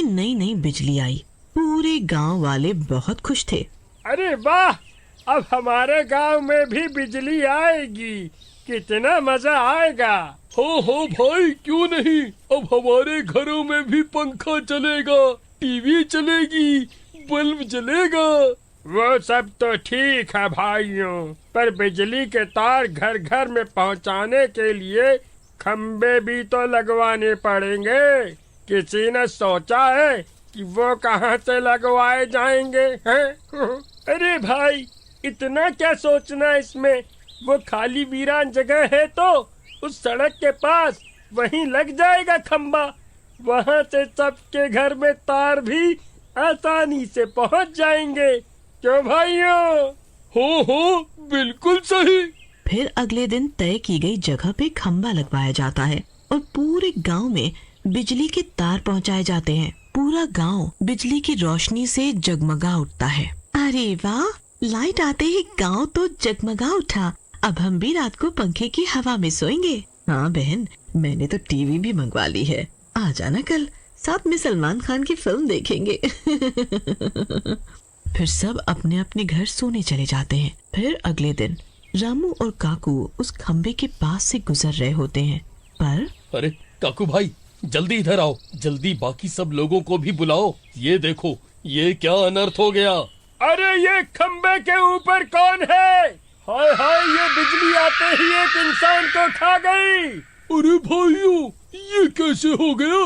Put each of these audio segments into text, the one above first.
नई नई बिजली आई। पूरे गांव वाले बहुत खुश थे। अरे वाह, अब हमारे गांव में भी बिजली आएगी, कितना मजा आएगा। हाँ हाँ भाई, क्यों नहीं। अब हमारे घरों में भी पंखा चलेगा, टीवी चलेगी, बल्ब जलेगा। वो सब तो ठीक है भाइयों, पर बिजली के तार घर घर में पहुंचाने के लिए खम्बे भी तो लगवाने पड़ेंगे। किसी ने सोचा है कि वो कहाँ से लगवाए जाएंगे हैं? अरे भाई, इतना क्या सोचना इसमें, वो खाली वीरान जगह है तो उस सड़क के पास वहीं लग जाएगा खम्बा। वहाँ से सबके घर में तार भी आसानी से पहुँच जाएंगे। क्यों भाइयों? हो बिल्कुल सही। फिर अगले दिन तय की गई जगह पे खंबा लगवाया जाता है और पूरे गांव में बिजली के तार पहुंचाए जाते हैं। पूरा गांव बिजली की रोशनी से जगमगा उठता है। अरे वाह, लाइट आते ही गांव तो जगमगा उठा। अब हम भी रात को पंखे की हवा में सोएंगे। हाँ बहन, मैंने तो टीवी भी मंगवा ली है, आ जाना कल, साथ में सलमान खान की फिल्म देखेंगे। फिर सब अपने अपने घर सोने चले जाते हैं। फिर अगले दिन रामू और काकू उस खंबे के पास से गुजर रहे होते हैं। पर अरे काकू भाई, जल्दी इधर आओ, जल्दी बाकी सब लोगों को भी बुलाओ। ये देखो, ये क्या अनर्थ हो गया। अरे ये खंबे के ऊपर कौन है? हाय हाय, ये बिजली आते ही एक इंसान को खा गई। अरे भाइयों, ये कैसे हो गया?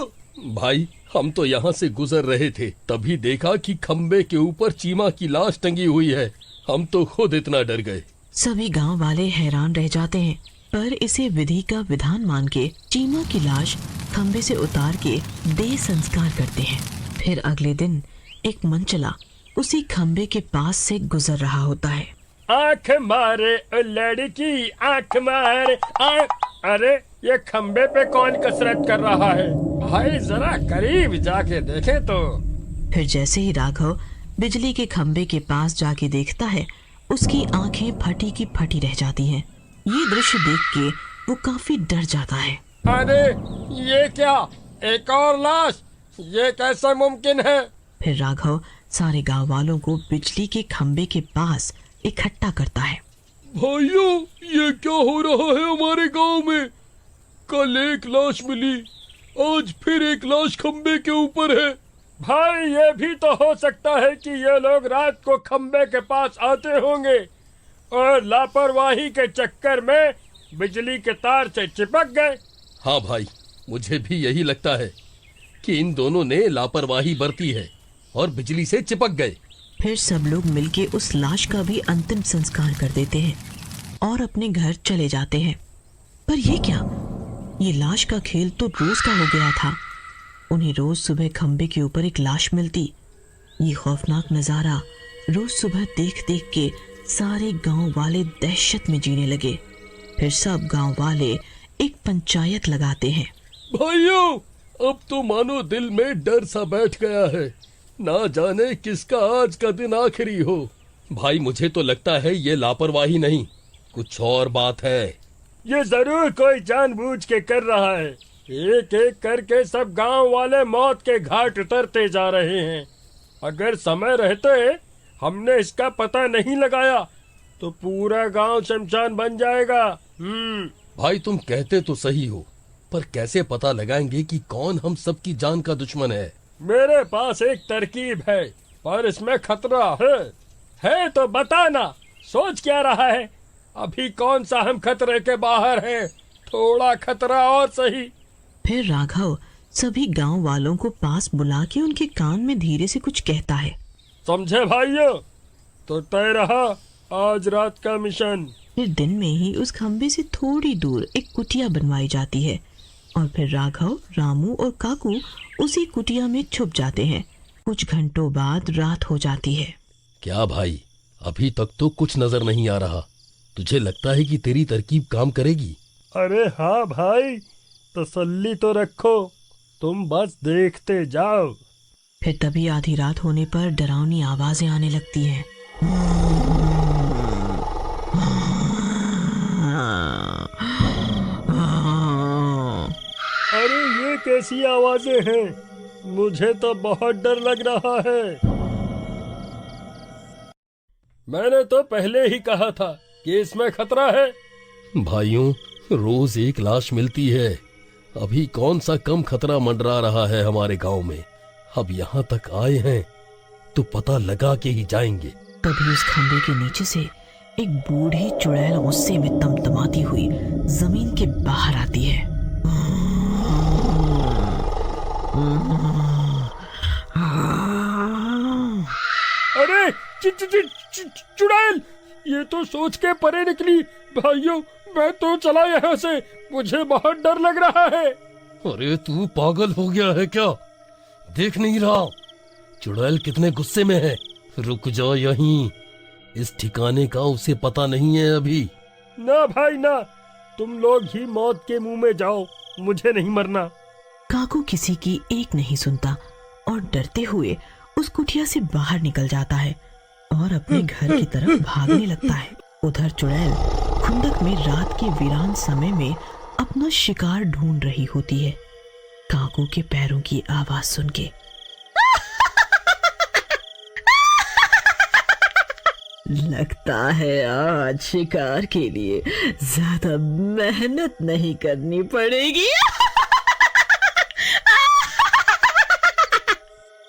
भाई, हम तो यहाँ से गुजर रहे थे, तभी देखा कि खंबे के ऊपर चीमा की लाश टंगी हुई है। हम तो खुद इतना डर गए। सभी गांव वाले हैरान रह जाते हैं, पर इसे विधि का विधान मान के चीमा की लाश खंबे से उतार के देह संस्कार करते हैं। फिर अगले दिन एक मनचला उसी खंबे के पास से गुजर रहा होता है। आंख मारे ओ लड़की, आंख मारे अरे ये खंबे पे कौन कसरत कर रहा है? भाई जरा करीब जाके देखे तो। फिर जैसे ही राघव बिजली के खंबे के पास जाके देखता है, उसकी आंखें फटी की फटी रह जाती हैं। ये दृश्य देख के वो काफी डर जाता है। अरे ये क्या, एक और लाश, ये कैसे मुमकिन है? फिर राघव सारे गांव वालों को बिजली के खंबे के पास इकट्ठा करता है। भाइयों, ये क्या हो रहा है हमारे गांव में? कल एक लाश मिली, आज फिर एक लाश खंबे के ऊपर है। भाई ये भी तो हो सकता है कि ये लोग रात को खंबे के पास आते होंगे और लापरवाही के चक्कर में बिजली के तार से चिपक गए। हाँ भाई, मुझे भी यही लगता है कि इन दोनों ने लापरवाही बरती है और बिजली से चिपक गए। फिर सब लोग मिलके उस लाश का भी अंतिम संस्कार कर देते हैं और अपने घर चले जाते हैं। पर ये क्या, ये लाश का खेल तो रोज का हो गया था। उन्हें रोज सुबह खंबे के ऊपर एक लाश मिलती। ये खौफनाक नजारा रोज सुबह देख देख के सारे गांव वाले दहशत में जीने लगे। फिर सब गांव वाले एक पंचायत लगाते हैं। भाइयों, अब तो मानो दिल में डर सा बैठ गया है, ना जाने किसका आज का दिन आखिरी हो। भाई, मुझे तो लगता है ये लापरवाही नहीं, कुछ और बात है। ये जरूर कोई जानबूझ के कर रहा है। एक एक करके सब गांव वाले मौत के घाट उतरते जा रहे हैं। अगर समय रहते हमने इसका पता नहीं लगाया तो पूरा गांव शमशान बन जाएगा। भाई, तुम कहते तो सही हो, पर कैसे पता लगाएंगे कि कौन हम सब की जान का दुश्मन है? मेरे पास एक तरकीब है, पर इसमें खतरा है तो बताना। सोच क्या रहा है? अभी कौन सा हम खतरे के बाहर हैं, थोड़ा खतरा और सही। फिर राघव सभी गांव वालों को पास बुला के उनके कान में धीरे से कुछ कहता है। समझे भाइयों? तो तय रहा आज रात का मिशन। फिर दिन में ही उस खंबे से थोड़ी दूर एक कुटिया बनवाई जाती है और फिर राघव, रामू और काकू उसी कुटिया में छुप जाते हैं। कुछ घंटों बाद रात हो जाती है। क्या भाई, अभी तक तो कुछ नजर नहीं आ रहा। तुझे लगता है कि तेरी तरकीब काम करेगी? अरे हाँ भाई, तसल्ली तो रखो, तुम बस देखते जाओ। फिर तभी आधी रात होने पर डरावनी आवाजें आने लगती हैं। अरे ये कैसी आवाजें हैं? मुझे तो बहुत डर लग रहा है। मैंने तो पहले ही कहा था कि इसमें खतरा है। भाइयों, रोज एक लाश मिलती है। अभी कौन सा कम खतरा मंडरा रहा है हमारे गांव में। अब यहाँ तक आए हैं तो पता लगा के ही जाएंगे। तभी उस खंबे के नीचे से एक बूढ़ी चुड़ैल गुस्से में तमतमाती हुई जमीन के बाहर आती है। अरे चुड़ैल, ये तो सोच के परे निकली। भाइयों, मैं तो चला यहाँ से, मुझे बहुत डर लग रहा है। अरे तू पागल हो गया है क्या? देख नहीं रहा चुड़ैल कितने गुस्से में है। रुक जाओ यहीं, इस ठिकाने का उसे पता नहीं है अभी। ना भाई ना, तुम लोग ही मौत के मुंह में जाओ, मुझे नहीं मरना। काकू किसी की एक नहीं सुनता और डरते हुए उस कुटिया से बाहर निकल जाता है और अपने घर की तरफ भागने लगता है। उधर चुड़ैल खुंदक में रात के वीरान समय में अपना शिकार ढूंढ रही होती है। काकू के पैरों की आवाज सुन के लगता है आज शिकार के लिए ज्यादा मेहनत नहीं करनी पड़ेगी।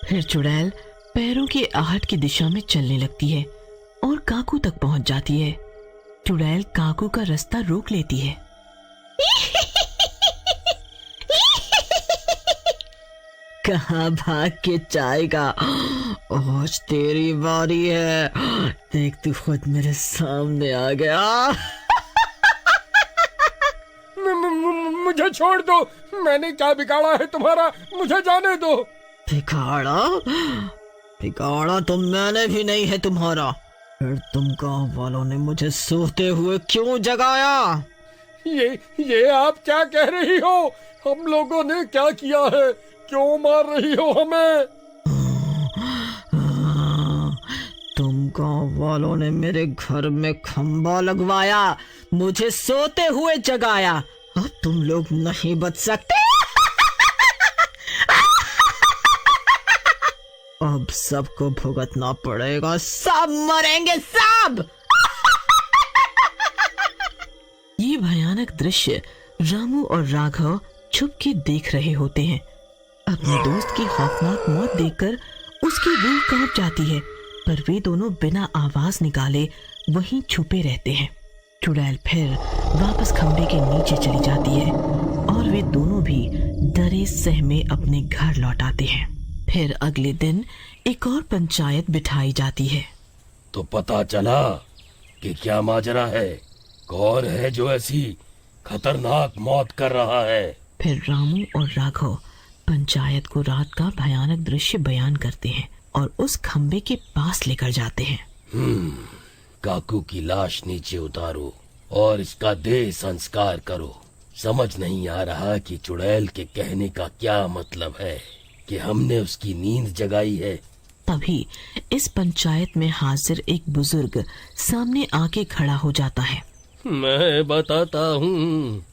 फिर चुड़ैल पैरों की आहट की दिशा में चलने लगती है और काकू तक पहुंच जाती है। चुड़ैल काकू का रास्ता रोक लेती है। कहाँ भाग के जाएगा? आज तेरी बारी है। देख, तू खुद मेरे सामने आ गया। मुझे छोड़ दो, मैंने क्या बिगाड़ा है तुम्हारा? मुझे जाने दो। बिगाड़ा? बिगाड़ा तो मैंने भी नहीं है तुम्हारा। फिर तुम गांव वालों ने मुझे सोते हुए क्यों जगाया? ये आप क्या कह रही हो? हम लोगों ने क्या किया है? क्यों मार रही हो हमें? तुम गांव वालों ने मेरे घर में खंबा लगवाया, मुझे सोते हुए जगाया। अब तुम लोग नहीं बच सकते। अब सबको भुगतना पड़ेगा, सब मरेंगे सब। ये भयानक दृश्य रामू और राघव छुप के देख रहे होते हैं। अपने दोस्त की खौफनाक मौत देखकर उसकी रूह कांप जाती है, पर वे दोनों बिना आवाज निकाले वहीं छुपे रहते हैं। चुड़ैल फिर वापस खंबे के नीचे चली जाती है और वे दोनों भी डरे सहमे अपने घर लौट आते हैं। फिर अगले दिन एक और पंचायत बिठाई जाती है। तो पता चला कि क्या माजरा है? कौन है जो ऐसी खतरनाक मौत कर रहा है? फिर रामू और राघव पंचायत को रात का भयानक दृश्य बयान करते हैं और उस खंबे के पास लेकर जाते हैं। काकू की लाश नीचे उतारो और इसका देह संस्कार करो। समझ नहीं आ रहा कि चुड़ैल के कहने का क्या मतलब है कि हमने उसकी नींद जगाई है। तभी इस पंचायत में हाजिर एक बुजुर्ग सामने आके खड़ा हो जाता है। मैं बताता हूँ,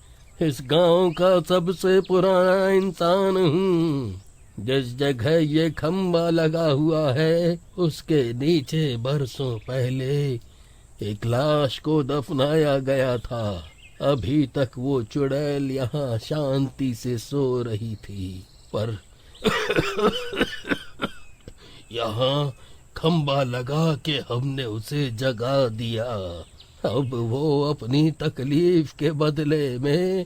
इस गांव का सबसे पुराना इंसान हूँ। जिस जगह ये खंबा लगा हुआ है उसके नीचे बरसों पहले एक लाश को दफनाया गया था। अभी तक वो चुड़ैल यहाँ शांति से सो रही थी, पर यहाँ खंबा लगा के हमने उसे जगा दिया। अब वो अपनी तकलीफ के बदले में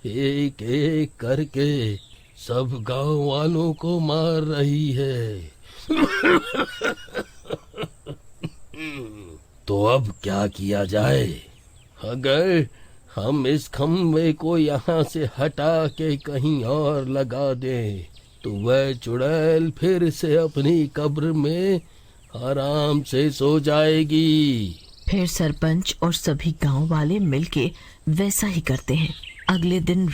एक एक करके सब गांव वालों को मार रही है। तो अब क्या किया जाए? अगर हम इस खंबे को यहाँ से हटा के कहीं और लगा दें तो वह चुड़ैल फिर से अपनी कब्र में आराम से सो जाएगी। फिर सरपंच और सभी गांव वाले मिलके वैसा ही करते हैं। अगले दिन